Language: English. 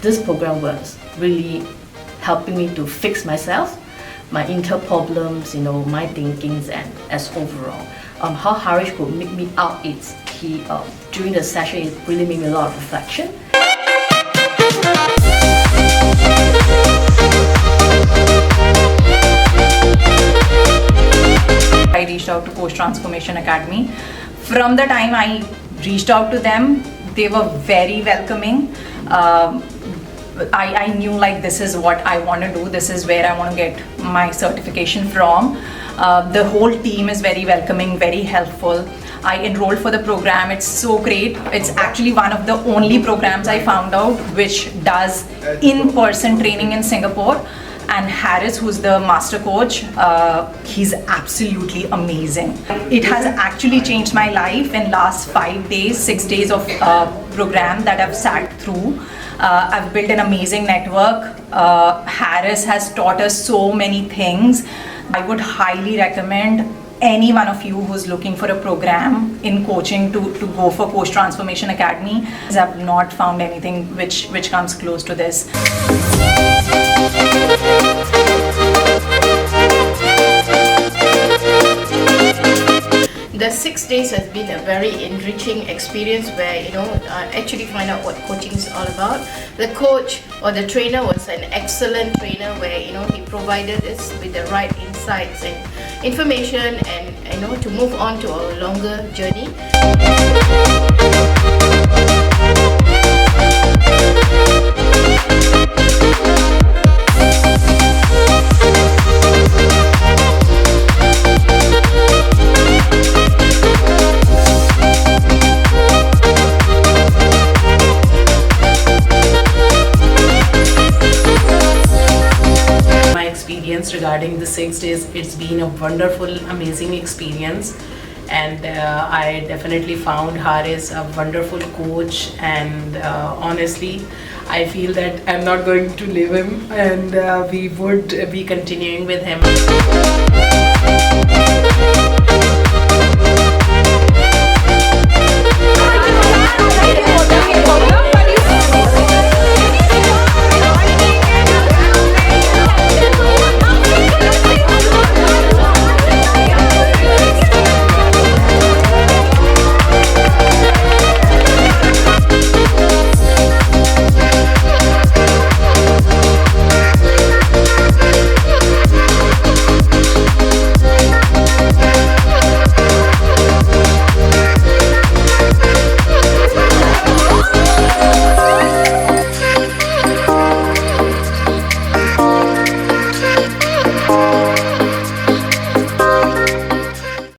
this program was really helping me to fix myself, my inter problems, my thinkings, and as overall. How Harish could make me out is he during the session it really made me a lot of reflection. I reached out to Coach Transformation Academy. From the time I reached out to them, they were very welcoming. I knew like this is what I want to do, this is where I want to get my certification from. The whole team is very welcoming, very helpful. I enrolled for the program, it's so great. It's actually one of the only programs I found out which does in-person training in Singapore. And Harris, who's the master coach, he's absolutely amazing. It has actually changed my life in last 5 days, 6 days of program that I've sat through. I've built an amazing network. Harris has taught us so many things. I would highly recommend any one of you who's looking for a program in coaching to go for Coach Transformation Academy. I've not found anything which comes close to this. The 6 days has been a very enriching experience where I actually find out what coaching is all about. The coach or the trainer was an excellent trainer where he provided us with the right insights and information and to move on to our longer journey. Regarding the 6 days, it's been a wonderful, amazing experience, and I definitely found Haris a wonderful coach, and honestly I feel that I'm not going to leave him, and we would be continuing with him.